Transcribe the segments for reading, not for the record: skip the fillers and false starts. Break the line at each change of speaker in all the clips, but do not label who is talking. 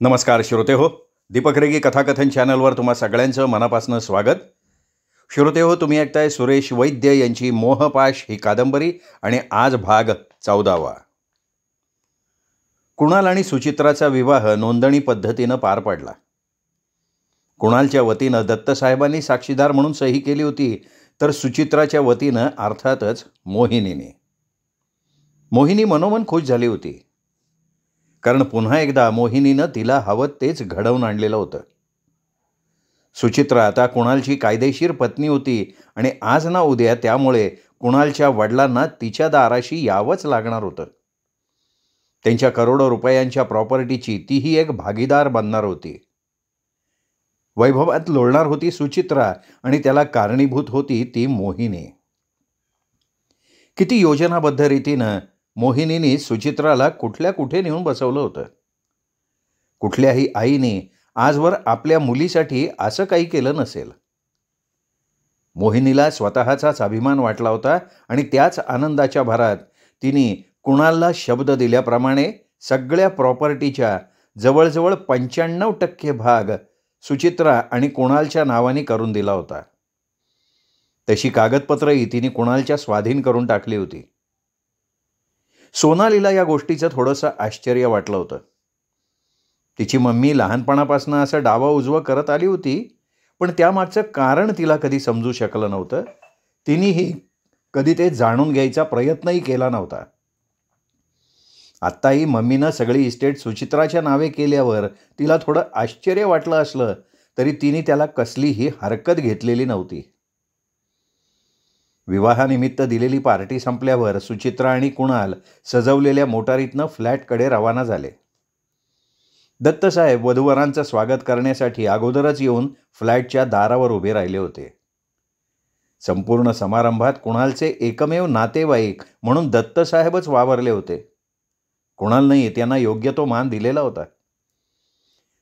नमस्कार श्रोते हो, दीपक रेगी कथाकथन चॅनलवर तुम्हा सगळ्यांचं मनापासून स्वागत. श्रोते हो, तुम्ही ऐकताय सुरेश वैद्य यांची मोहपाश ही कादंबरी आणि आज भाग 14वा. कुणाल आणि सुचित्राचा विवाह नोंदणी पद्धतीनं पार पडला. कुणालच्या वतीनं दत्तसाहेबांनी साक्षीदार म्हणून सही केली होती, तर सुचित्राच्या वतीनं अर्थातच मोहिनी मनोमन खुश झाली होती. कारण पुन्हा एकदा मोहिनीनं तिला हवं तेच घडवून आणलेलं होतं. सुचित्रा आता कुणालची कायदेशीर पत्नी होती आणि आज ना उद्या त्यामुळे कुणालच्या वडिलांना तिच्या दाराशी यावंच लागणार होतं. त्यांच्या करोडो रुपयांच्या प्रॉपर्टीची तीही एक भागीदार बनणार होती. वैभवात लोळणार होती सुचित्रा आणि त्याला कारणीभूत होती ती मोहिनी. किती योजनाबद्ध रीतीनं मोहिनीने सुचित्राला कुठे नेऊन बसवलं होतं. कुठल्याही आईने आजवर आपल्या मुलीसाठी असं काही केलं नसेल. मोहिनीला स्वतःचाच अभिमान वाटला होता आणि त्याच आनंदाच्या भरात तिने कुणालला शब्द दिल्याप्रमाणे सगळ्या प्रॉपर्टीच्या जवळजवळ 95% भाग सुचित्रा आणि कुणालच्या नावाने करून दिला होता. तशी कागदपत्रही तिने कुणालच्या स्वाधीन करून टाकली होती. सोनालीला या गोष्टीचं थोडंसं आश्चर्य वाटलं होतं. तिची मम्मी लहानपणापासून असं डावा उजवं करत आली होती, पण त्यामागचं कारण तिला कधी समजू शकलं नव्हतं. तिनेही कधी ते जाणून घ्यायचा प्रयत्नही केला नव्हता. आत्ताही मम्मीनं सगळी इस्टेट सुचित्राच्या नावे केल्यावर तिला थोडं आश्चर्य वाटलं असलं तरी तिने त्याला कसलीही हरकत घेतलेली नव्हती. विवाहानिमित्त दिलेली पार्टी संपल्यावर सुचित्रा आणि कुणाल सजवलेल्या मोटारीतनं फ्लॅटकडे रवाना झाले. दत्तसाहेब वधूवरांचं स्वागत करण्यासाठी अगोदरच येऊन फ्लॅटच्या दारावर उभे राहिले होते. संपूर्ण समारंभात कुणालचे एकमेव नातेवाईक म्हणून दत्तसाहेबच वावरले होते. कुणालने त्यांना योग्य तो मान दिलेला होता.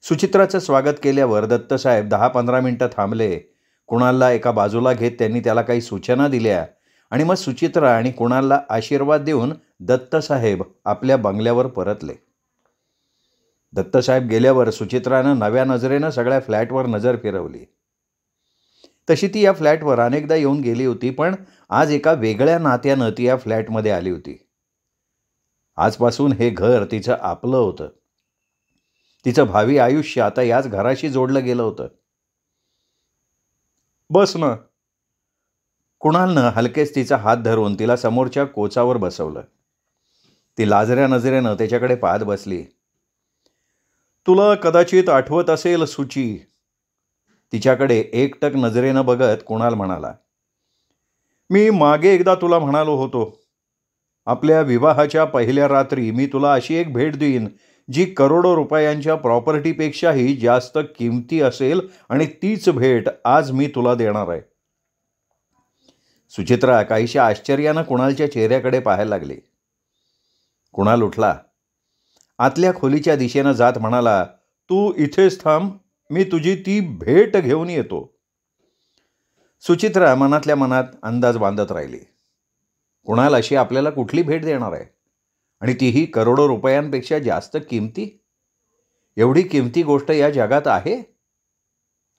सुचित्राचं स्वागत केल्यावर दत्तसाहेब 10-15 मिनिटं थांबले. कुणालला एका बाजूला घेत त्यांनी त्याला काही सूचना दिल्या आणि मग सुचित्रा आणि कुणालला आशीर्वाद देऊन दत्तसाहेब आपल्या बंगल्यावर परतले. दत्तसाहेब गेल्यावर सुचित्रानं नव्या नजरेनं सगळ्या फ्लॅटवर नजर फिरवली. तशी ती या फ्लॅटवर अनेकदा येऊन गेली होती, पण आज एका वेगळ्या नात्यानं ती या फ्लॅटमध्ये आली होती. आजपासून हे घर तिचं आपलं होतं. तिचं भावी आयुष्य आता याच घराशी जोडलं गेलं होतं. बस ना. कुणालनं हलकेच तिचा हात धरून तिला समोरच्या कोचावर बसवलं. ती लाजऱ्या नजरेनं त्याच्याकडे पाहत बसली. तुला कदाचित आठवत असेल सुची. तिच्याकडे एकटक नजरेनं बघत कुणाल म्हणाला, मी मागे एकदा तुला म्हणालो होतो, आपल्या विवाहाच्या पहिल्या रात्री मी तुला अशी एक भेट देईन जी करोडो रुपयांच्या प्रॉपर्टीपेक्षाही जास्त किमती असेल आणि तीच भेट आज मी तुला देणार आहे. सुचित्रा काहीशा आश्चर्यानं कुणालच्या चेहऱ्याकडे पाहायला लागली. कुणाल उठला. आतल्या खोलीच्या दिशेनं जात म्हणाला, तू इथेच थांब, मी तुझी ती भेट घेऊन येतो. सुचित्रा मनातल्या मनात अंदाज बांधत राहिली. कुणाल अशी आपल्याला कुठली भेट देणार आहे आणि तीही करोडो रुपयांपेक्षा जास्त किमती? एवढी किमती गोष्ट या जगात आहे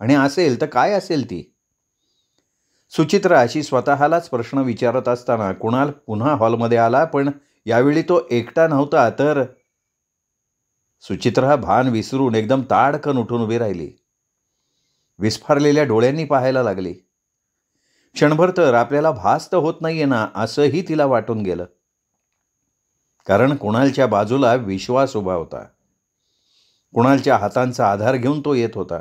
आणि असेल तर काय असेल ती? सुचित्रा अशी स्वतःलाच प्रश्न विचारत असताना कुणाल पुन्हा हॉलमध्ये आला, पण यावेळी तो एकटा नव्हता, तर सुचित्रा भान विसरून एकदम ताडकन उठून उभी राहिली. विस्फारलेल्या डोळ्यांनी पाहायला लागली. क्षणभर तर आपल्याला भास तर होत नाहीये ना असंही तिला वाटून गेलं. कारण कुणालच्या बाजूला विश्वास उभा होता. कुणालच्या हातांचा आधार घेऊन तो येत होता.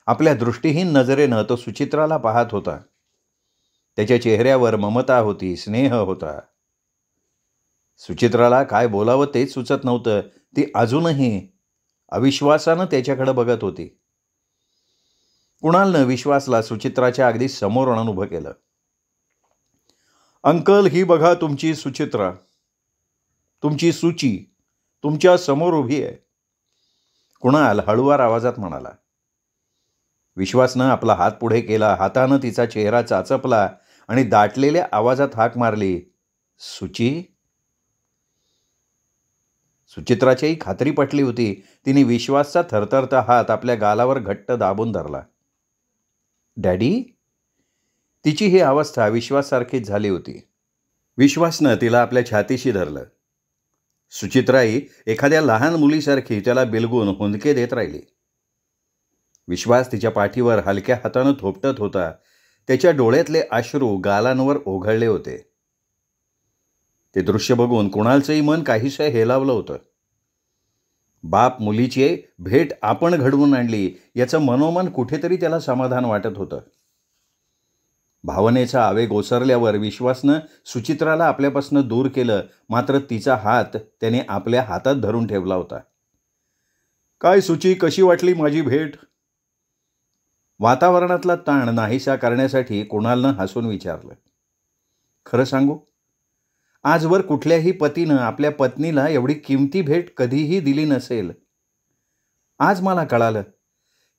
आपल्या दृष्टीहीन नजरेनं तो सुचित्राला पाहत होता. त्याच्या चेहऱ्यावर ममता होती, स्नेह होता. सुचित्राला काय बोलावं तेच सुचत नव्हतं. ती अजूनही अविश्वासानं त्याच्याकडे बघत होती. कुणालनं विश्वासला सुचित्राच्या अगदी समोर आणून उभं केलं. अंकल, ही बघा तुमची सुचित्रा, तुमची सुची तुमच्या समोर उभी आहे. कुणाल हळुवार आवाजात म्हणाला. विश्वासनं आपला हात पुढे केला. हातानं तिचा चेहरा चाचपला आणि दाटलेल्या आवाजात हाक मारली, सुची. सुचित्राच्याही खात्री पटली होती. तिने विश्वासचा थरथरता हात आपल्या गालावर घट्ट दाबून धरला. डॅडी? तिची ही अवस्था विश्वासारखीच झाली होती. विश्वासनं तिला आपल्या छातीशी धरलं. सुचित्राही एखाद्या लहान मुलीसारखी त्याला बिलगून हुंदके देत राहिली. विश्वास तिच्या पाठीवर हलक्या हातानं थोपटत होता. त्याच्या डोळ्यातले अश्रू गालांवर ओघळले होते. ते दृश्य बघून कुणालचंही मन काहीसं हेलावलं होतं. बाप मुलीची भेट आपण घडवून आणली याचं मनोमन कुठेतरी त्याला समाधान वाटत होतं. भावनेचा आवेग ओसरल्यावर विश्वासनं सुचित्राला आपल्यापासून दूर केलं, मात्र तिचा हात त्याने आपल्या हातात धरून ठेवला होता. काय सुची, कशी वाटली माझी भेट? वातावरणातला ताण नाहीसा करण्यासाठी कुणालनं हसून विचारलं. खरं सांगू, आजवर कुठल्याही पतीनं आपल्या पत्नीला एवढी किमती भेट कधीही दिली नसेल. आज मला कळालं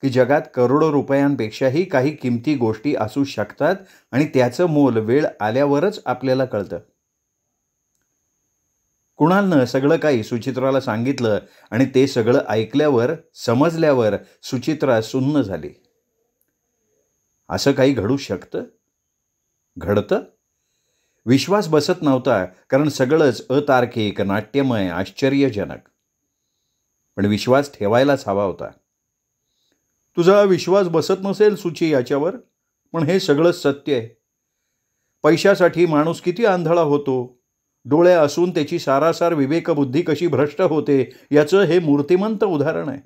की जगात करोडो रुपयांपेक्षाही काही किमती गोष्टी असू शकतात आणि त्याचं मोल वेळ आल्यावरच आपल्याला कळतं. कुणालनं सगळं काही सुचित्राला सांगितलं आणि ते सगळं ऐकल्यावर, समजल्यावर सुचित्रा सुन्न झाली. असं काही घडू शकतं? घडतं? विश्वास बसत नव्हता, कारण सगळंच अतार्किक, नाट्यमय, आश्चर्यजनक. पण विश्वास ठेवायलाच हवा होता. तुझा विश्वास बसत नसेल सुची याच्यावर, पण हे सगळं सत्य आहे. पैशासाठी माणूस किती आंधळा होतो, डोळे असून त्याची सारासार विवेकबुद्धी कशी भ्रष्ट होते याचं हे मूर्तिमंत उदाहरण आहे.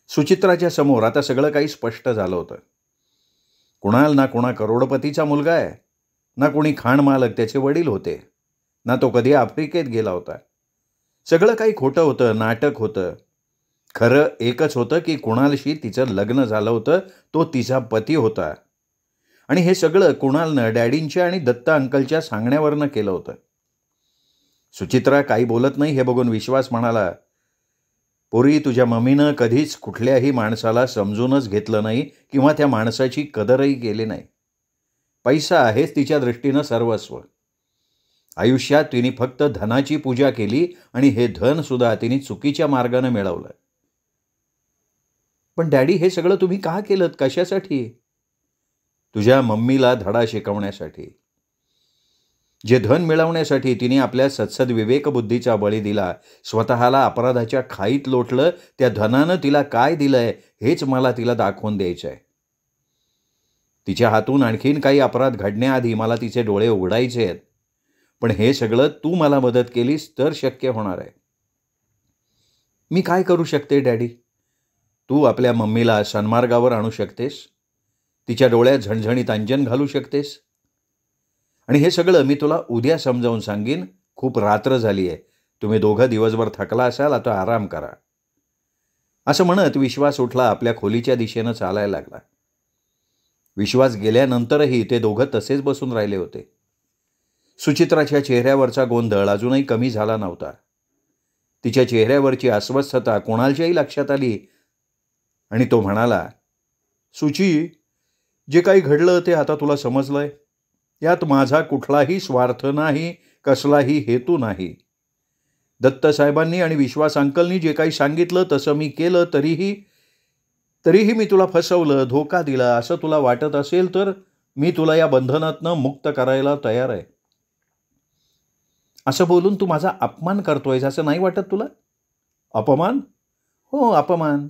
सुचित्राच्या समोर आता सगळं काही स्पष्ट झालं होतं. कुणाल ना कोणा करोडपतीचा मुलगा आहे, ना कोणी खाण मालक त्याचे वडील होते, ना तो कधी आफ्रिकेत गेला होता. सगळं काही खोटं होतं, नाटक होतं. खरं एकच होतं की कुणालशी तिचं लग्न झालं होतं, तो तिचा पती होता. आणि हे सगळं कुणालनं डॅडींच्या आणि दत्ता अंकलच्या सांगण्यावरनं केलं होतं. सुचित्रा काही बोलत नाही हे बघून विश्वास म्हणाला, पोरी, तुझ्या मम्मीनं कधीच कुठल्याही माणसाला समजूनच घेतलं नाही किंवा त्या माणसाची कदरही केली नाही. पैसा आहेच तिच्या दृष्टीनं सर्वस्व. आयुष्यात तिने फक्त धनाची पूजा केली आणि हे धन सुद्धा तिने चुकीच्या मार्गाने मिळवलं. पण डॅडी, हे सगळं तुम्ही का केलं? कशासाठी? तुझ्या मम्मीला धडा शिकवण्यासाठी. जे धन मिळवण्यासाठी तिने आपल्या सत्सद विवेकबुद्धीचा बळी दिला, स्वतःला अपराधाच्या खाईत लोटलं, त्या धनानं तिला काय दिलंय हेच मला तिला दाखवून द्यायचं आहे. तिच्या हातून आणखीन काही अपराध घडण्याआधी मला तिचे डोळे उघडायचे आहेत. पण हे सगळं तू मला मदत केलीस तर शक्य होणार आहे. मी काय करू शकते डॅडी? तू आपल्या मम्मीला सन्मार्गावर आणू शकतेस, तिच्या डोळ्यात झणझणीत अंजन घालू शकतेस. आणि हे सगळं मी तुला उद्या समजावून सांगीन. खूप रात्र झाली आहे, तुम्ही दोघं दिवसभर थकला असाल, आता आराम करा. असं म्हणत विश्वास उठला, आपल्या खोलीच्या दिशेनं चालायला लागला. विश्वास गेल्यानंतरही ते दोघं तसेच बसून राहिले होते. सुचित्राच्या चेहऱ्यावरचा गोंधळ अजूनही कमी झाला नव्हता. तिच्या चेहऱ्यावरची अस्वस्थता कुणालच्याही लक्षात आली आणि तो म्हणाला, सुची, जे काही घडलं ते आता तुला समजलंय. यात माझा कुठलाही स्वार्थ नाही, कसलाही हेतू नाही. दत्तसाहेबांनी आणि विश्वास अंकलनी जे काही सांगितलं तसं मी केलं, तरीही मी तुला फसवलं, धोका दिला असं तुला वाटत असेल तर मी तुला या बंधनातनं मुक्त करायला तयार आहे. असं बोलून तू माझा अपमान करतोयस असं नाही वाटत तुला? अपमान? हो, अपमान.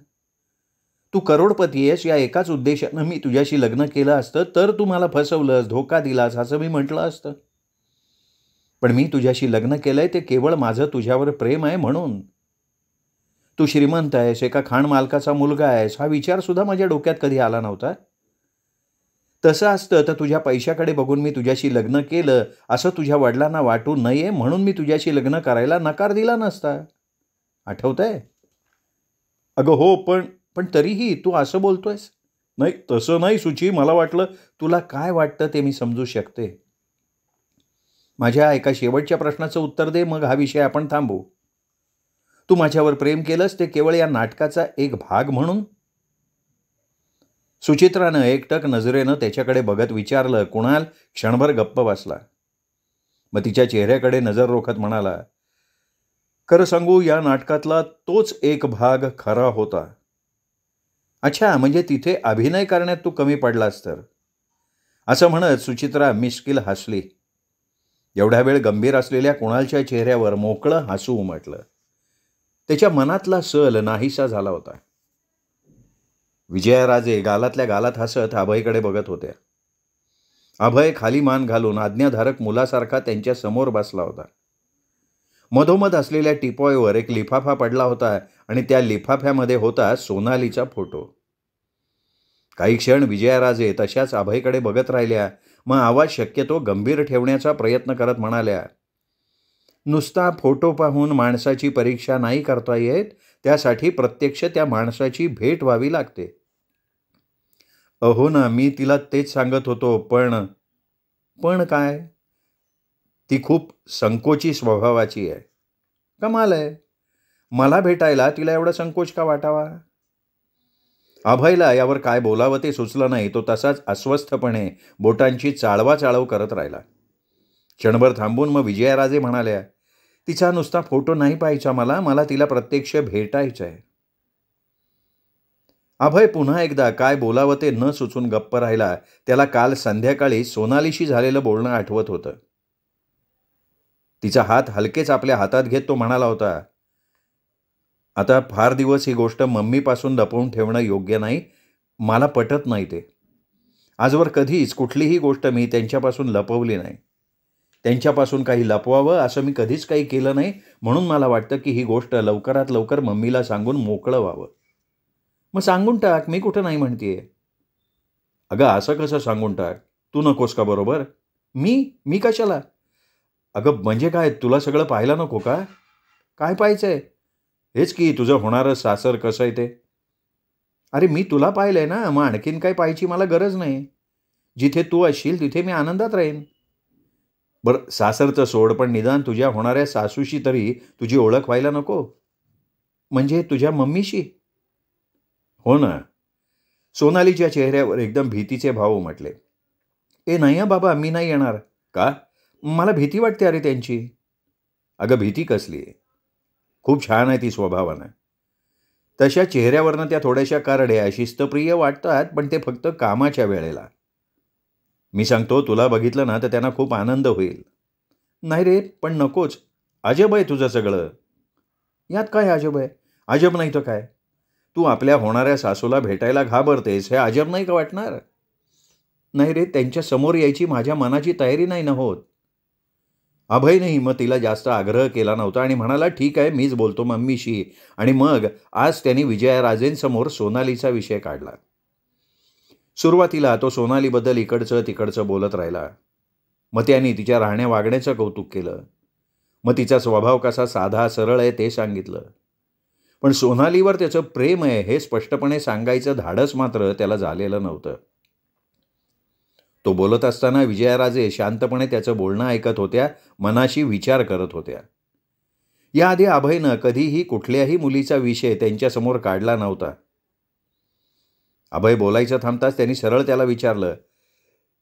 तू करोडपती आहेस या एकाच उद्देशानं मी तुझ्याशी लग्न केलं असतं तर तू मला फसवलंस, धोका दिलास असं मी म्हटलं असतं. पण मी तुझ्याशी लग्न केलंय ते केवळ माझं तुझ्यावर प्रेम आहे म्हणून. तू श्रीमंत आहेस, एका खाण मालकाचा मुलगा आहेस, हा विचार सुद्धा माझ्या डोक्यात कधी आला नव्हता. तसं असतं तर तुझ्या पैशाकडे बघून मी तुझ्याशी लग्न केलं असं तुझ्या वडिलांना वाटू नये म्हणून मी तुझ्याशी लग्न करायला नकार दिला नसता. आठवतंय? अगं हो, पण तरीही तू असं बोलतोयस. नाही, तसं नाही सुची, मला वाटलं तुला काय वाटतं ते मी समजू शकते. माझ्या एका शेवटच्या प्रश्नाचं उत्तर दे, मग हा विषय आपण थांबवू. तू माझ्यावर प्रेम केलंस ते केवळ या नाटकाचा एक भाग म्हणून? सुचित्रानं एकटक नजरेनं त्याच्याकडे बघत विचारलं. कुणाल क्षणभर गप्प बसला. मग तिच्या चेहऱ्याकडे नजर रोखत म्हणाला, खरं सांगू, या नाटकातला तोच एक भाग खरा होता. अच्छा, म्हणजे तिथे अभिनय करण्यात तू कमी पडलास तर, असं म्हणत सुचित्रा मिश्किल हसली. एवढ्या वेळ गंभीर असलेल्या कुणालच्या चेहऱ्यावर मोकळं हसू उमटलं. त्याच्या मनातला सल नाहीसा झाला होता. विजयाराजे गालातल्या गालात हसत अभयकडे बघत होत्या. अभय खाली मान घालून आज्ञाधारक मुलासारखा त्यांच्या समोर बसला होता. मधोमध असलेल्या टिपॉयवर एक लिफाफा पडला होता आणि त्या लिफाफ्यामध्ये होता सोनालीचा फोटो. काही क्षण विजयाराजे तशाच अभयकडे बघत राहिल्या. मग आवाज शक्यतो गंभीर ठेवण्याचा प्रयत्न करत म्हणाल्या, नुसता फोटो पाहून माणसाची परीक्षा नाही करता येत, त्यासाठी प्रत्यक्ष त्या माणसाची भेट व्हावी लागते. अहो ना, मी तिला तेच सांगत होतो, पण काय? ती खूप संकोची स्वभावाची आहे. कमाल आहे. मला भेटायला तिला एवढा संकोच का वाटावा? अभयला यावर काय बोलावं ते सुचलं नाही. तो तसाच अस्वस्थपणे बोटांची चाळवाचाळव करत राहिला. क्षणभर थांबून मग विजयाराजे म्हणाल्या, तिचा नुसता फोटो नाही पाहायचा मला तिला प्रत्यक्ष भेटायचं आहे. अभय पुन्हा एकदा काय बोलावं ते न सुचून गप्प राहिला. त्याला काल संध्याकाळी सोनालीशी झालेलं बोलणं आठवत होतं. तिचा हात हलकेच आपल्या हातात घेत तो म्हणाला होता, आता फार दिवस ही गोष्ट मम्मीपासून लपवून ठेवणं योग्य नाही. मला पटत नाही ते. आजवर कधीच कुठलीही गोष्ट मी त्यांच्यापासून लपवली नाही. त्यांच्यापासून काही लपवावं असं मी कधीच काही केलं नाही. म्हणून मला वाटतं की ही गोष्ट लवकरात लवकर मम्मीला सांगून मोकळं व्हावं. मग सांगून टाक, मी कुठं नाही म्हणतेय. अगं असं कसं सांगून टाक? तू नकोस का बरोबर? मी कशाला? अगं म्हणजे काय, तुला सगळं पाहायला नको का? काय पाहायचंय? हेच की तुझं होणारं सासर कसं आहे ते. अरे मी तुला पाहिलंय ना, मग आणखीन काय पाहायची मला गरज नाही. जिथे तू असशील तिथे मी आनंदात राहीन. बरं सासरचं सोड, पण निदान तुझ्या होणाऱ्या सासूशी तरी तुझी ओळख व्हायला नको? म्हणजे तुझ्या मम्मीशी? हो ना. सोनालीच्या चेहऱ्यावर एकदम भीतीचे भाव उमटले. ए नाही हं बाबा, मी नाही येणार. का? मला भीती वाटते अरे त्यांची. अगं भीती कसली? खूप छान आहे ती स्वभावानं. तशा चेहऱ्यावरनं त्या थोड्याशा करड्या शिस्तप्रिय वाटतात, पण ते फक्त कामाच्या वेळेला. मी सांगतो, तुला बघितलं ना तर त्यांना खूप आनंद होईल. नाही रे, पण नकोच. अजब आहे तुझं सगळं. यात काय अजब आहे? अजब नाही तर काय? तू आपल्या होणाऱ्या सासूला भेटायला घाबरतेस, हे अजब नाही का वाटणार? नाही रे, त्यांच्या समोर यायची माझ्या मनाची तयारी नाही ना होत. अभयनेही मग तिला जास्त आग्रह केला नव्हता आणि म्हणाला, ठीक आहे, मीच बोलतो मम्मीशी. आणि मग आज त्यांनी विजयाराजेंसमोर सोनालीचा विषय काढला. सुरुवातीला तो सोनालीबद्दल इकडचं तिकडचं बोलत राहिला. मग त्यांनी तिच्या राहण्या वागण्याचं कौतुक केलं. मग तिचा स्वभाव कसा साधा सरळ आहे ते सांगितलं. पण सोनालीवर त्याचं प्रेम आहे हे स्पष्टपणे सांगायचं धाडस मात्र त्याला झालेलं नव्हतं. तो बोलत असताना विजयाराजे शांतपणे त्याचं बोलणं ऐकत होत्या, मनाशी विचार करत होत्या. याआधी अभयनं कधीही कुठल्याही मुलीचा विषय त्यांच्यासमोर काढला नव्हता. अभय बोलायचं थांबताच त्यांनी सरळ त्याला विचारलं,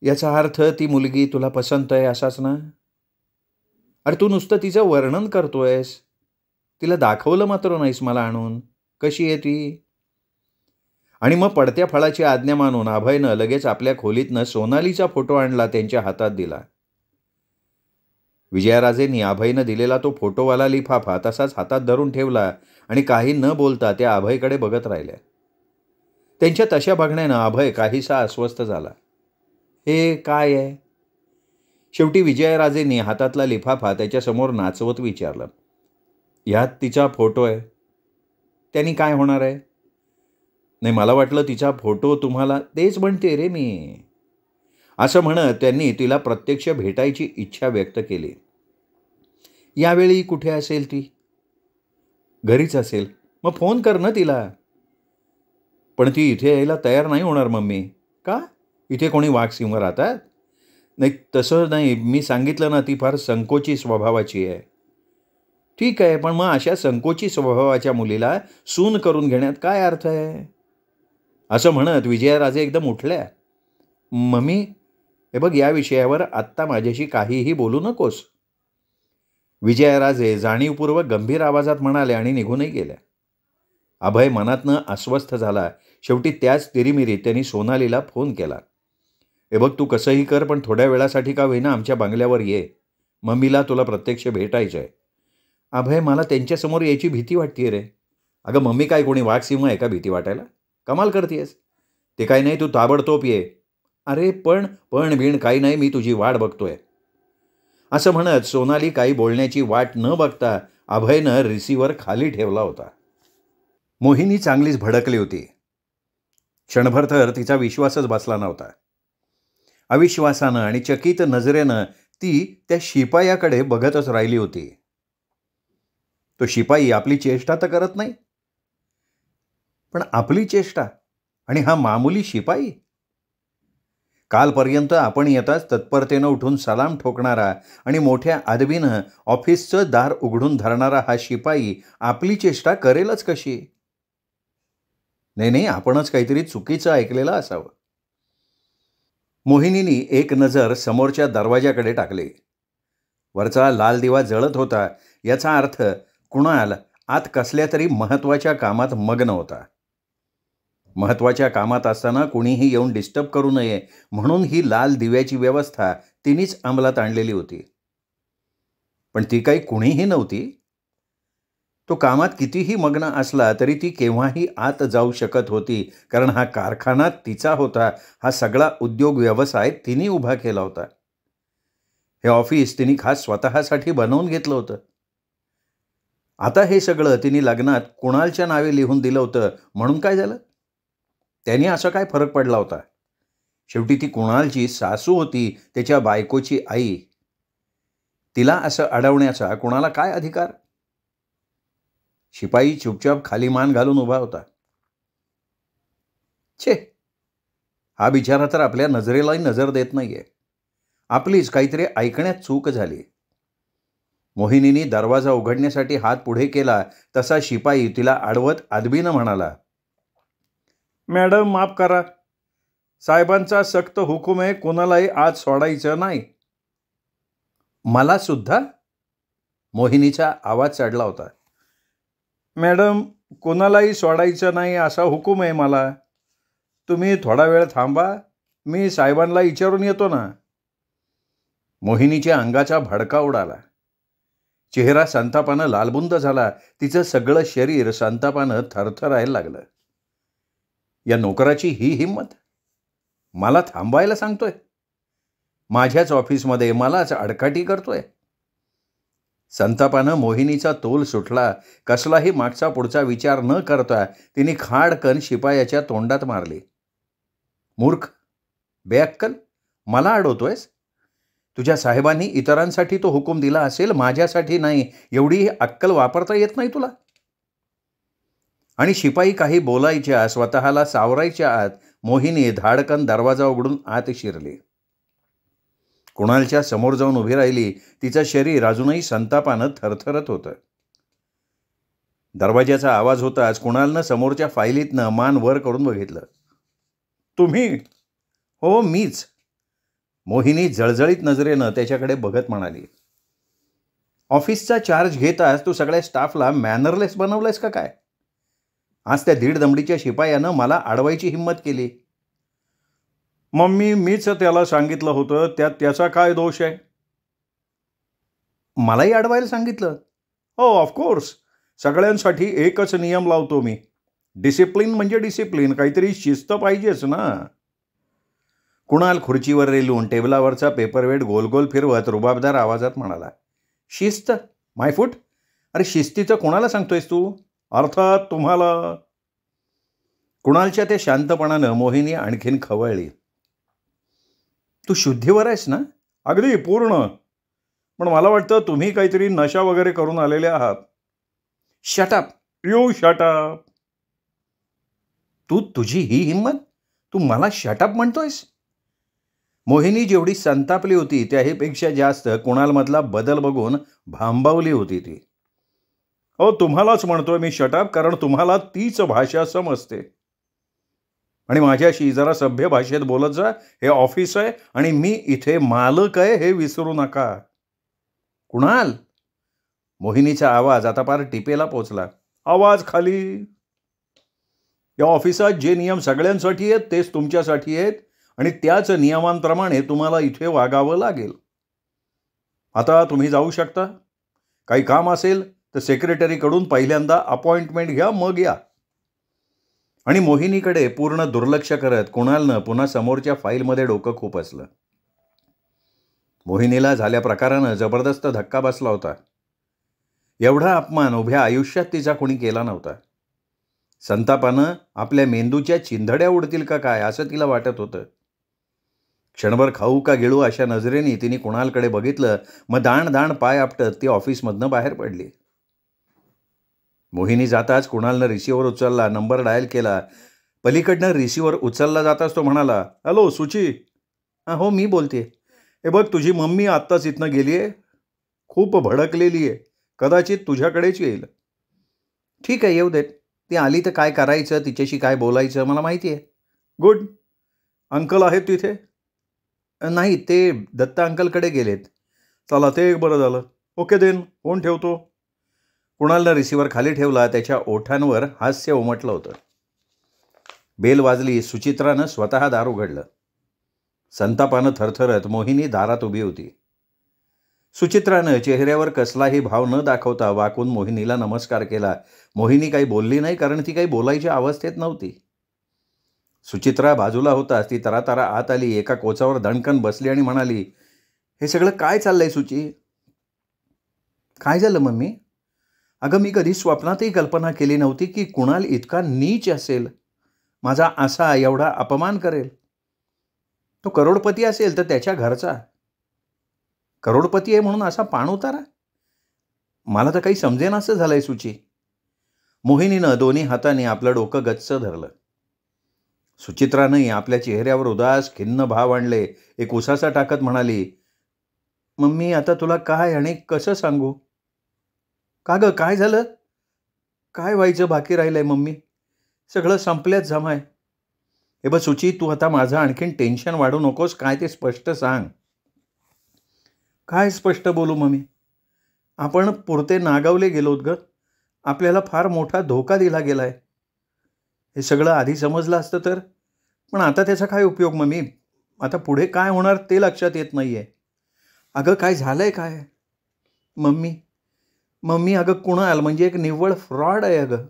याचा अर्थ ती मुलगी तुला पसंत आहे असाच ना? अरे तू नुसतं तिचं वर्णन करतोयस, तिला दाखवलं मात्र नाहीस मला आणून. कशी आहे ती? आणि मग पडत्या फळाची आज्ञा मानून अभयनं लगेच आपल्या खोलीतनं सोनालीचा फोटो आणला, त्यांच्या हातात दिला. विजयाराजेंनी अभयनं दिलेला तो फोटोवाला लिफाफा तसाच हातात धरून ठेवला आणि काही न बोलता त्या अभयकडे बघत राहिल्या. त्यांच्या तशा बघण्यानं अभय काहीसा अस्वस्थ झाला. हे काय आहे? शेवटी विजयाराजेंनी हातातला लिफाफा त्याच्यासमोर नाचवत विचारलं, ह्यात तिचा फोटो आहे. त्यांनी काय होणार आहे? नाही, मला वाटलं तिचा फोटो तुम्हाला. तेच म्हणते रे मी. असं म्हणत त्यांनी तिला प्रत्यक्ष भेटायची इच्छा व्यक्त केली. यावेळी कुठे असेल ती? घरीच असेल. मग फोन कर ना तिला. पण ती इथे यायला तयार नाही होणार मम्मी. का? इथे कोणी वाघसिंह राहतात? नाही तसं नाही, मी सांगितलं ना, ती फार संकोची स्वभावाची आहे. ठीक आहे, पण मग अशा संकोची स्वभावाच्या मुलीला सून करून घेण्यात काय अर्थ आहे? असं म्हणत विजयाराजे एकदम उठल्या. मम्मी, हे बघ, या विषयावर आत्ता माझ्याशी काहीही बोलू नकोस. विजयाराजे जाणीवपूर्वक गंभीर आवाजात म्हणाले आणि निघूनही गेल्या. अभय मनातनं अस्वस्थ झाला. शेवटी त्याच तिरीमिरीत त्यांनी सोनालीला फोन केला. हे बघ, तू कसंही कर, पण थोड्या वेळासाठी का होईना आमच्या बंगल्यावर ये. मम्मीला तुला प्रत्यक्ष भेटायचं आहे. अभय, मला त्यांच्यासमोर यायची भीती वाटते रे. अगं मम्मी काय कोणी वाघसिंह आहे का भीती वाटायला? कमाल करतेस. ते काही नाही, तू ताबडतोब ये. अरे पण पण बिण काही नाही, मी तुझी वाट बघतोय. असं म्हणत सोनाली काही बोलण्याची वाट न बघता अभयनं रिसिव्हर खाली ठेवला होता. मोहिनी चांगलीच भडकली होती. क्षणभर तर तिचा विश्वासच बसला नव्हता. अविश्वासानं आणि चकित नजरेनं ती त्या शिपायाकडे बघतच राहिली होती. तो शिपाई आपली चेष्टा तर करत नाही, पण आपली चेष्टा आणि हा मामुली शिपाई. कालपर्यंत आपण येताच तत्परतेनं उठून सलाम ठोकणारा आणि मोठ्या अदबीनं ऑफिसचं दार उघडून धरणारा हा शिपाई आपली चेष्टा करेलच कशी? नाही, आपणच काहीतरी चुकीचं ऐकलेलं असावं. मोहिनीने एक नजर समोरच्या दरवाजाकडे टाकली. वरचा लाल दिवा जळत होता. याचा अर्थ कुणाल आत कसल्या तरी महत्त्वाच्या कामात मग्न होता. महत्त्वाच्या कामात असताना कुणीही येऊन डिस्टर्ब करू नये म्हणून ही लाल दिव्याची व्यवस्था तिनेच अंमलात आणलेली होती. पण ती काही कुणीही नव्हती. तो कामात कितीही मग्न असला तरी ती केव्हाही आत जाऊ शकत होती, कारण हा कारखाना तिचा होता. हा सगळा उद्योग व्यवसाय तिने उभा केला होता. हे ऑफिस तिने खास स्वतःसाठी बनवून घेतलं होतं. आता हे सगळं तिने लग्नात कुणालच्या नावे लिहून दिलं होतं म्हणून काय झालं? त्याने असा काय फरक पडला होता? शेवटी ती कुणालची सासू होती, त्याच्या बायकोची आई. तिला असं अडवण्याचा कुणाला काय अधिकार? शिपाई चुपचाप खाली मान घालून उभा होता. छे, हा बिचारा तर आपल्या नजरेलाही नजर देत नाहीये. आपलीच काहीतरी ऐकण्यात चूक झाली. मोहिनीने दरवाजा उघडण्यासाठी हात पुढे केला तसा शिपाई तिला आडवत अदबीनं म्हणाला, मॅडम माफ करा, साहेबांचा सक्त हुकूम आहे, कोणालाही आत सोडायचं नाही. मला सुद्धा? मोहिनीचा आवाज चढला होता. मॅडम, कोणालाही सोडायचं नाही असा हुकूम आहे मला. तुम्ही थोडा वेळ थांबा, मी साहेबांना विचारून येतो ना. मोहिनीच्या अंगाचा भडका उडाला. चेहरा संतापानं लालबुंद झाला. तिचं सगळं शरीर संतापानं थरथरायला लागलं. या नोकराची ही हिंमत? मला थांबायला सांगतोय? माझ्याच ऑफिसमध्ये मलाच अडकाठी करतोय? संतापानं मोहिनीचा तोल सुटला. कसलाही मागचा पुढचा विचार न करता तिने खाडकन शिपायाच्या तोंडात मारली. मूर्ख, बेअक्कल, मला अडवतोयस? तुझ्या साहेबांनी इतरांसाठी तो हुकूम दिला असेल, माझ्यासाठी नाही, एवढी अक्कल वापरता येत नाही तुला? आणि शिपाई काही बोलायच्या, स्वतःला सावरायच्या आत मोहिनी धाडकन दरवाजा उघडून आत शिरली. कुणालच्या समोर जाऊन उभी राहिली. तिचं शरीर अजूनही संतापानं थरथरत होतं. दरवाजाचा आवाज होताच कुणालनं समोरच्या फायलीतनं मान वर करून बघितलं. तुम्ही? हो, मीच. मोहिनी जळजळीत नजरेनं त्याच्याकडे बघत म्हणाली, ऑफिसचा चार्ज घेताच तू सगळ्या स्टाफला मॅनरलेस बनवलंयस का काय? आज त्या दीड दमडीच्या शिपायानं मला अडवायची हिंमत केली. मम्मी, मीच त्याला सांगितलं होतं, त्यात त्याचा काय दोष आहे? मलाही अडवायला सांगितलं? हो, ऑफकोर्स. सगळ्यांसाठी एकच नियम लावतो मी. डिसिप्लिन म्हणजे डिसिप्लिन, काहीतरी शिस्त पाहिजेच ना. कुणाल खुर्चीवर रेलून टेबलावरचा पेपरवेट गोल गोल फिरवत रुबाबदार आवाजात म्हणाला, शिस्त? माय फूट? अरे शिस्तीचं कोणाला सांगतोयस तू? अर्थात तुम्हाला. कुणालच्या त्या शांतपणानं मोहिनी आणखीन खवळली. तू शुद्धीवर आहेस ना? अगदी पूर्ण. पण मला वाटतं तुम्ही काहीतरी नशा वगैरे करून आलेले आहात. Shut up, you shut up. तुझी ही हिंमत? तू मला शटअप म्हणतोयस? मोहिनी जेवढी संतापली होती त्याहीपेक्षा जास्त कुणालमधला बदल बघून भांबावली होती ती. हो, तुम्हालाच म्हणतोय मी शटअप, कारण तुम्हाला तीच भाषा समजते. आणि माझ्याशी जरा सभ्य भाषेत बोलत जा. हे ऑफिस आहे आणि मी इथे मालक आहे, हे विसरू नका. कुणाल, मोहिनीचा आवाज आता पार टिपेला पोचला. आवाज खाली. या ऑफिसात जे नियम सगळ्यांसाठी आहेत तेच तुमच्यासाठी आहेत आणि त्याच नियमांप्रमाणे तुम्हाला इथे वागावं लागेल. आता तुम्ही जाऊ शकता. काही काम असेल तर सेक्रेटरीकडून पहिल्यांदा अपॉइंटमेंट घ्या, मग या. आणि मोहिनीकडे पूर्ण दुर्लक्ष करत कुणालनं पुन्हा समोरच्या फाईलमध्ये डोकं खुपसलं. मोहिनीला झाल्या प्रकारानं जबरदस्त धक्का बसला होता. एवढा अपमान उभ्या आयुष्यात तिचा कोणी केला नव्हता. संतापानं आपल्या मेंदूच्या चिंधड्या उडतील का काय असं तिला वाटत होतं. क्षणभर खाऊ का गिळू अशा नजरेने तिने कुणालकडे बघितलं. मग दाण दाण पाय आपटत ती ऑफिसमधनं बाहेर पडली. मोहिनी जाताच कुणालनं रिसिव्हर उचलला, नंबर डायल केला. पलीकडनं रिसिव्हर उचलला जाताच तो म्हणाला, हॅलो सुची. हां हो मी बोलते. हे बघ तुझी मम्मी आत्ताच इथनं गेली आहे. खूप भडकलेली आहे. कदाचित तुझ्याकडेच येईल. ठीक आहे येऊ देत. ती आली तर काय करायचं, तिच्याशी काय बोलायचं मला माहिती आहे. गुड. अंकल आहेत तिथे? नाही ते दत्ता अंकलकडे गेलेत. चला ते एक बरं झालं. ओके देन फोन ठेवतो. कुणालनं रिसिव्हर खाली ठेवला. त्याच्या ओठांवर हास्य उमटलं होतं. बेल वाजली. सुचित्रानं स्वतः दार उघडलं. संतापानं थरथरत मोहिनी दारात उभी होती. सुचित्रानं चेहऱ्यावर कसलाही भाव न दाखवता वाकून मोहिनीला नमस्कार केला. मोहिनी काही बोलली नाही कारण ती काही बोलायच्या अवस्थेत नव्हती. सुचित्रा बाजूला होताच ती तरातरा आत आली. एका कोचावर दणकन बसली आणि म्हणाली, हे सगळं काय चाललंय सुची? काय झालं मम्मी? अगं मी कधी स्वप्नातही कल्पना केली नव्हती की कुणाल इतका नीच असेल, माझा असा एवढा अपमान करेल. तो करोडपती असेल तर त्याच्या घरचा. करोडपती आहे म्हणून असा पाण उतारा? मला तर काही समजेन असं झालंय सुची. मोहिनीनं दोन्ही हाताने आपलं डोकं गच्च धरलं. सुचित्रानंही आपल्या चेहऱ्यावर उदास खिन्न भाव आणले. एक उसासा टाकत म्हणाली, मम्मी आता तुला काय आणि कसं सांगू? का गं काय झालं? काय व्हायचं बाकी राहिलंय मम्मी? सगळं संपल्यात जमाय. हे बघ सुची तू आता माझं आणखीन टेन्शन वाढू नकोस. काय ते स्पष्ट सांग. काय स्पष्ट बोलू मम्मी? आपण पुरते नागावले गेलोत ग. आपल्याला फार मोठा धोका दिला गेलाय. हे सगळं आधी समजलं असतं तर. पण आता त्याचा काय उपयोग मम्मी? आता पुढे काय होणार ते लक्षात येत नाहीये. अगं काय झालंय काय? मम्मी अगं कुणाल म्हणजे एक निव्वळ फ्रॉड आहे अगं.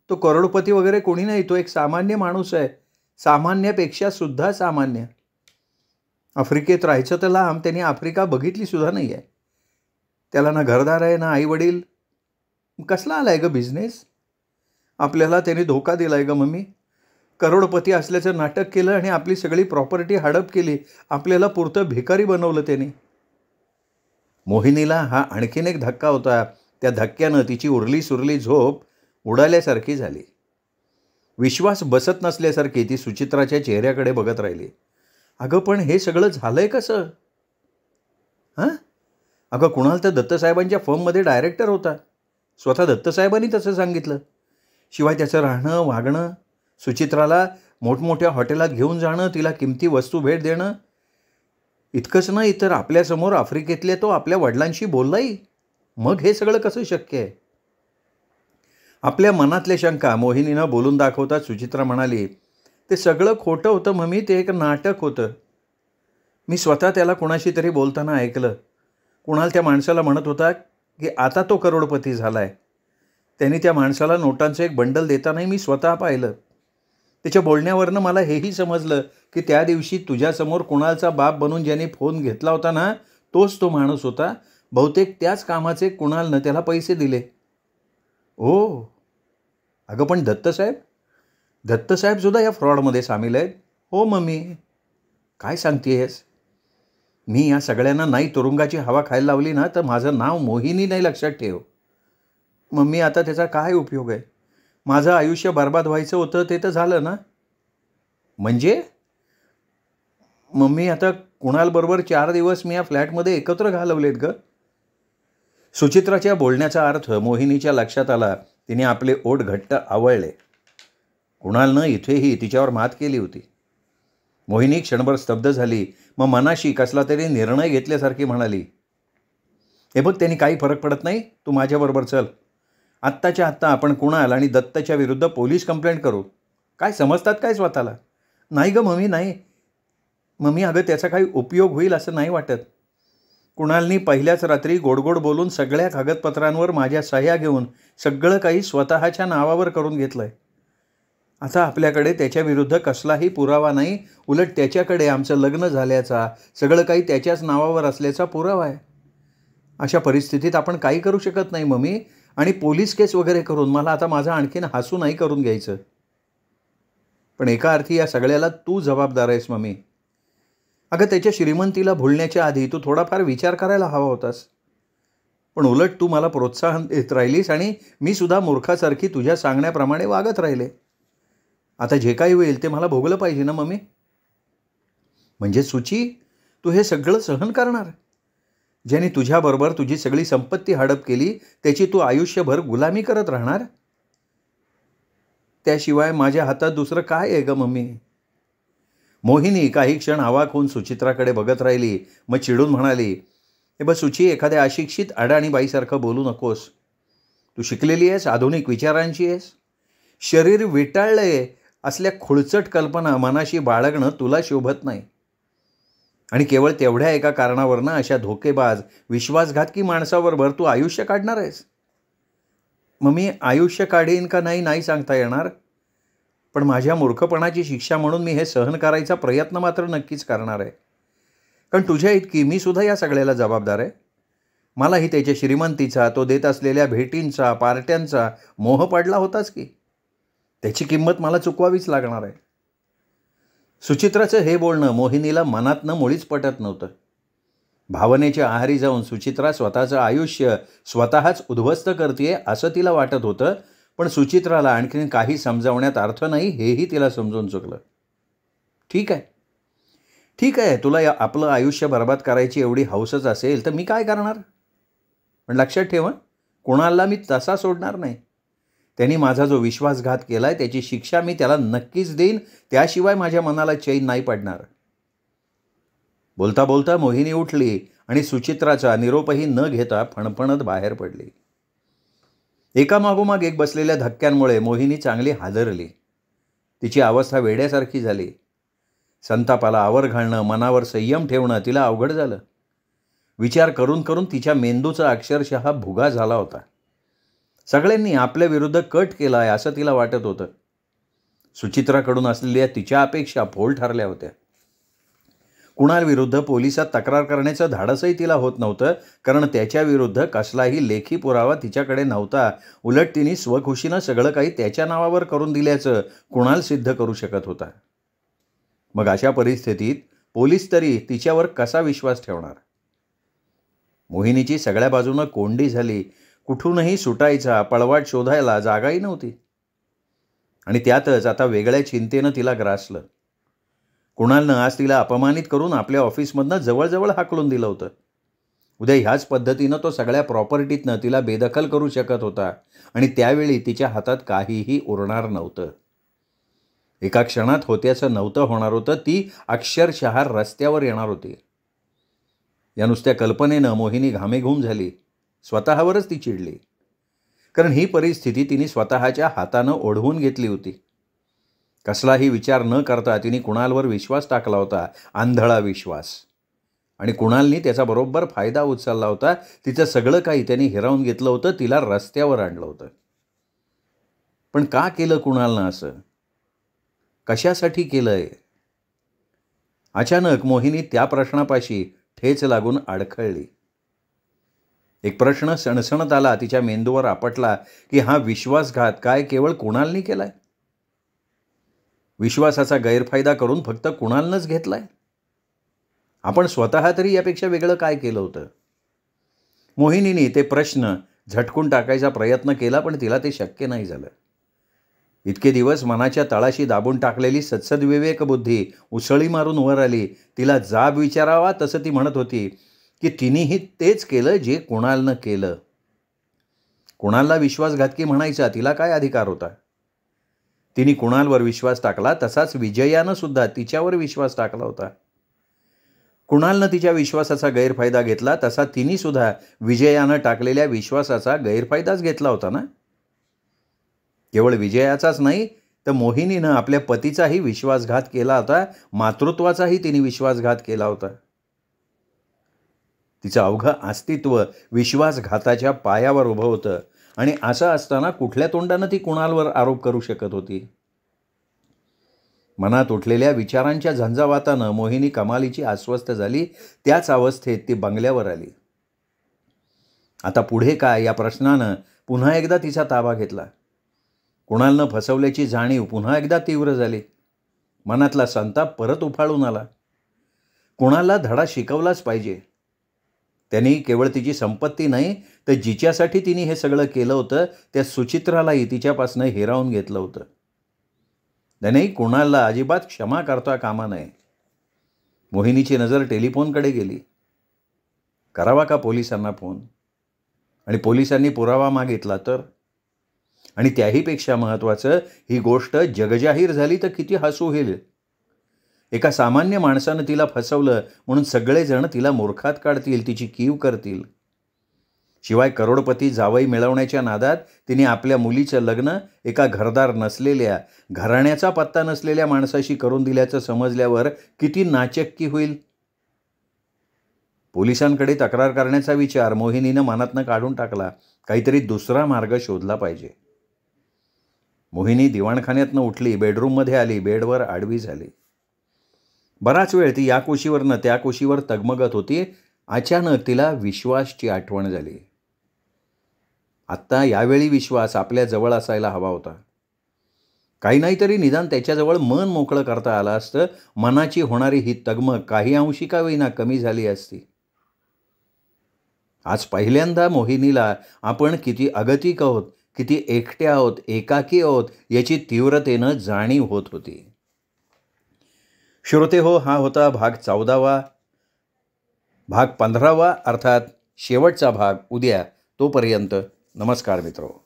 तो करोडपती वगैरे कोणी नाही. तो एक सामान्य माणूस आहे. सामान्यापेक्षा सुद्धा सामान्य. आफ्रिकेत राहायचं तर लांब, त्यांनी आफ्रिका बघितली सुद्धा नाही आहे. त्याला ना घरदार आहे ना आई वडील. कसला आलाय ग बिझनेस? आपल्याला त्याने धोका दिलाय ग मम्मी. करोडपती असल्याचं नाटक केलं आणि आपली सगळी प्रॉपर्टी हडप केली. आपल्याला पुरतं भिकारी बनवलं त्याने. मोहिनीला हा आणखीन एक धक्का होता. त्या धक्क्यानं तिची उरली सुरली झोप उडाल्यासारखी झाली. विश्वास बसत नसल्यासारखी ती सुचित्राच्या चेहऱ्याकडे बघत राहिली. अगं पण हे सगळं झालंय कसं? हां अगं कुणाल तर दत्तसाहेबांच्या फर्ममध्ये डायरेक्टर होता. स्वतः दत्तसाहेबांनी तसं सांगितलं. शिवाय त्याचं राहणं वागणं, सुचित्राला मोठमोठ्या हॉटेलात घेऊन जाणं, तिला किमती वस्तू भेट देणं. इतकंच नाही तर आपल्यासमोर आफ्रिकेतले तो आपल्या वडिलांशी बोललाही. मग हे सगळं कसं शक्य आहे? आपल्या मनातल्या शंका मोहिनीनं बोलून दाखवता सुचित्रा म्हणाली, ते सगळं खोटं होतं मम्मी. ते एक नाटक होतं. मी स्वतः त्याला कुणाशी तरी बोलताना ऐकलं. कुणाल त्या माणसाला म्हणत होता की आता तो करोडपती झालाय. त्यांनी त्या माणसाला नोटांचं एक बंडल देतानाही मी स्वतः पाहिलं. त्याच्या बोलण्यावरनं मला हेही समजलं की त्या दिवशी तुझ्यासमोर कुणालचा बाप बनून ज्याने फोन घेतला होता ना, तोच तो माणूस होता. बहुतेक त्याच कामाचे कुणालनं त्याला पैसे दिले. ओ अगं पण दत्तसाहेब सुद्धा या फ्रॉडमध्ये सामील आहेत? हो मम्मी. काय सांगतेस? मी या सगळ्यांना नाही तुरुंगाची हवा खायला लावली ना तर माझं नाव मोहिनी नाही, लक्षात ठेव. मम्मी आता त्याचा काय उपयोग आहे? माझं आयुष्य बर्बाद व्हायचं होतं ते तर झालं ना. म्हणजे मम्मी आता कुणालबरोबर 4 दिवस मी या फ्लॅटमध्ये एकत्र घालवलेत ग. सुचित्राच्या बोलण्याचा अर्थ मोहिनीच्या लक्षात आला. तिने आपले ओठ घट्ट आवळले. कुणालनं इथेही तिच्यावर मात केली होती. मोहिनी क्षणभर स्तब्ध झाली. मग मनाशी कसला तरी निर्णय घेतल्यासारखी म्हणाली, हे बघ, त्यांनी काही फरक पडत नाही, तू माझ्याबरोबर चल. आत्ताच्या आत्ता आपण कुणाल आणि दत्तच्या विरुद्ध पोलीस कंप्लेंट करू. काय समजतात काय स्वतःला? नाही गं मम्मी, नाही. मम्मी, अगं त्याचा काही उपयोग होईल असं नाही वाटत. कुणालनी पहिल्याच रात्री गोडगोड बोलून सगळ्या कागदपत्रांवर माझ्या सह्या घेऊन सगळं काही स्वतःच्या नावावर करून घेतलं आहे. आता आपल्याकडे त्याच्याविरुद्ध कसलाही पुरावा नाही, उलट त्याच्याकडे आमचं लग्न झाल्याचा, सगळं काही त्याच्याच नावावर असल्याचा पुरावा आहे. अशा परिस्थितीत आपण काही करू शकत नाही मम्मी, आणि पोलीस केस वगैरे करून मला आता माझं आणखीन हसू नाही करून घ्यायचं. पण एका अर्थी या सगळ्याला तू जबाबदार आहेस मम्मी. अगं, त्याच्या श्रीमंतीला भुलण्याच्या आधी तू थोडाफार विचार करायला हवा होतास. पण उलट तू मला प्रोत्साहन देत राहिलीस आणि मी सुद्धा मूर्खासारखी तुझ्या सांगण्याप्रमाणे वागत राहिले. आता जे काही होईल ते मला भोगलं पाहिजे ना मम्मी. म्हणजे सुची, तू हे सगळं सहन करणार? ज्याने तुझ्याबरोबर तुझी सगळी संपत्ती हडप केली त्याची तू आयुष्यभर गुलामी करत राहणार? त्याशिवाय माझ्या हातात दुसरं काय आहे ग मम्मी? मोहिनी काही क्षण अवाक होऊन सुचित्राकडे बघत राहिली. मग चिडून म्हणाली, हे बघ सुची, एखाद्या अशिक्षित अडाणी बाईसारखं बोलू नकोस. तू शिकलेली आहेस, आधुनिक विचारांची आहेस. शरीर विटाळलंय असल्या खुळचट कल्पना मनाशी बाळगणं तुला शोभत नाही. आणि केवळ तेवढ्या एका कारणावरनं अशा धोकेबाज विश्वासघातकी माणसाबरोबर तू आयुष्य काढणार आहेस? मम्मी, आयुष्य काढीन का नाही नाही सांगता येणार, पण माझ्या मूर्खपणाची शिक्षा म्हणून मी हे सहन करायचा प्रयत्न मात्र नक्कीच करणार आहे. कारण तुझ्या इतकी मी सुद्धा या सगळ्याला जबाबदार आहे. मलाही त्याच्या श्रीमंतीचा, तो देत असलेल्या भेटींचा, पार्ट्यांचा मोह पडला होताच की. त्याची किंमत मला चुकवावीच लागणार आहे. सुचित्राचं हे बोलणं मोहिनीला मनातनं मुळीच पटत नव्हतं. भावनेच्या आहारी जाऊन सुचित्रा स्वतःचं आयुष्य स्वतःच उद्ध्वस्त करतेय असं तिला वाटत होतं. पण सुचित्राला आणखीन काही समजावण्यात अर्थ नाही हेही तिला समजून चुकलं. ठीक आहे, तुला आपलं आयुष्य बर्बाद करायची एवढी हौसच असेल तर मी काय करणार? पण लक्षात ठेव, कुणालला मी तसा सोडणार नाही. त्यांनी माझा जो विश्वासघात केलाय त्याची शिक्षा मी त्याला नक्कीच देईन, त्याशिवाय माझ्या मनाला चैन नाही पडणार. बोलता बोलता मोहिनी उठली आणि सुचित्राचा निरोपही न घेता फणफणत बाहेर पडली. एकामागोमाग एक बसलेल्या धक्क्यांमुळे मोहिनी चांगली हादरली. तिची अवस्था वेड्यासारखी झाली. संतापाला आवर घालणं, मनावर संयम ठेवणं तिला अवघड झालं. विचार करून करून तिच्या मेंदूचा अक्षरशः भुगा झाला होता. सगळ्यांनी आपल्या विरुद्ध कट केला आहे असं तिला वाटत होतं. सुचित्राकडून असलेल्या तिच्या अपेक्षा फोल ठरल्या होत्या. कुणाल विरुद्ध पोलिसात तक्रार करण्याचं धाडसही तिला होत नव्हतं, कारण त्याच्याविरुद्ध कसलाही लेखी पुरावा तिच्याकडे नव्हता. उलट तिने स्वखुशीनं सगळं काही त्याच्या नावावर करून दिल्याचं कुणाल सिद्ध करू शकत होता. मग अशा परिस्थितीत पोलीस तरी तिच्यावर कसा विश्वास ठेवणार? मोहिनीची सगळ्या बाजूनं कोंडी झाली. कुठूनही सुटायचा, पळवाट शोधायला जागाही नव्हती. आणि त्यातच आता वेगळ्या चिंतेनं तिला ग्रासलं. कुणालनं आज तिला अपमानित करून आपल्या ऑफिसमधनं जवळजवळ हाकलून दिलं होतं. उद्या ह्याच पद्धतीनं तो सगळ्या प्रॉपर्टीतनं तिला बेदखल करू शकत होता आणि त्यावेळी तिच्या हातात काहीही उरणार नव्हतं. एका क्षणात होत्याचं नव्हतं होणार होतं. ती अक्षरशः रस्त्यावर येणार होती. या नुसत्या कल्पनेनं मोहिनी घामेघूम झाली. स्वतःवरच ती चिडली, कारण ही परिस्थिती तिने स्वतःच्या हातानं ओढवून घेतली होती. कसलाही विचार न करता तिने कुणालवर विश्वास टाकला होता, आंधळा विश्वास. आणि कुणालनी त्याचा बरोबर फायदा उचलला होता. तिचं सगळं काही त्यांनी हिरावून घेतलं होतं, तिला रस्त्यावर आणलं होतं. पण का केलं कुणालनं असं? कशासाठी केलंय? अचानक मोहिनी त्या प्रश्नापाशी ठेच लागून अडखळली. एक प्रश्न सणसणत आला तिच्या मेंदूवर आपटला की हा विश्वासघात काय केवळ कुणालनी केलाय? विश्वासाचा गैरफायदा करून फक्त कुणालनंच घेतलाय? आपण स्वतः तरी यापेक्षा वेगळं काय केलं होतं? मोहिनीने ते प्रश्न झटकून टाकायचा प्रयत्न केला, पण तिला ते शक्य नाही झालं. इतके दिवस मनाच्या तळाशी दाबून टाकलेली सत्सद्विवेक बुद्धी उसळी मारून वर आली. तिला जाब विचारावा तसं ती म्हणत होती की तिनेही तेच केलं जे कुणालनं केलं. कुणालला विश्वासघातकी म्हणायचा तिला काय अधिकार होता? तिने कुणालवर विश्वास टाकला तसाच विजयानं सुद्धा तिच्यावर विश्वास टाकला होता. कुणालनं तिच्या विश्वासाचा गैरफायदा घेतला, तसा तिने सुद्धा विजयानं टाकलेल्या विश्वासाचा गैरफायदाच घेतला होता ना. केवळ विजयाचाच नाही, तर मोहिनीनं आपल्या पतीचाही विश्वासघात केला होता, मातृत्वाचाही तिने विश्वासघात केला होता. तिचं अवघं अस्तित्व विश्वासघाताच्या पायावर उभं होतं आणि असं असताना कुठल्या तोंडानं ती कुणालवर आरोप करू शकत होती. मनात उठलेल्या विचारांच्या झंझावातानं मोहिनी कमालीची अस्वस्थ झाली. त्याच अवस्थेत ती बंगल्यावर आली. आता पुढे काय या प्रश्नानं पुन्हा एकदा तिचा ताबा घेतला. कुणालनं फसवल्याची जाणीव पुन्हा एकदा तीव्र झाली. मनातला संताप परत उफाळून आला. कुणालला धडा शिकवलाच पाहिजे. त्यांनी केवळ तिची संपत्ती नाही, तर जिच्यासाठी तिने हे सगळं केलं होतं त्या सुचित्रालाही तिच्यापासून हिरावून घेतलं होतं. त्याने कुणालला अजिबात क्षमा करता कामा नये. मोहिनीची नजर टेलिफोनकडे गेली. करावा का पोलिसांना फोन? आणि पोलिसांनी पुरावा मागितला तर? आणि त्याहीपेक्षा महत्त्वाचं, ही गोष्ट जगजाहीर झाली तर किती हसू होईल. एका सामान्य माणसानं तिला फसवलं म्हणून सगळेजण तिला मूर्खात काढतील, तिची कीव करतील. शिवाय करोडपती जावई मिळवण्याच्या नादात तिने आपल्या मुलीचं लग्न एका घरदार नसलेल्या, घराण्याचा पत्ता नसलेल्या माणसाशी करून दिल्याचं समजल्यावर किती नाचक्की होईल. पोलिसांकडे तक्रार करण्याचा विचार मोहिनीनं मनातनं काढून टाकला. काहीतरी दुसरा मार्ग शोधला पाहिजे. मोहिनी दिवाणखान्यातनं उठली, बेडरूममध्ये आली, बेडवर आडवी झाली. बराच वेळ ती या कुशीवरनं त्या कुशीवर तगमगत होती. अचानक तिला विश्वासची आठवण झाली. आत्ता यावेळी विश्वास आपल्या जवळ असायला हवा होता. काही नाही तरी निदान त्याच्याजवळ मन मोकळं करता आलं असतं. मनाची होणारी ही तगमग काही अंशी का होईना कमी झाली असती. आज पहिल्यांदा मोहिनीला आपण किती अगतिक आहोत, किती एकट्या आहोत, एकाकी आहोत याची तीव्रतेनं जाणीव होत होती. श्रोते हो, हा होता भाग 14वा. भाग 15वा अर्थात शेवटचा भाग उद्या. तोपर्यंत नमस्कार मित्रो.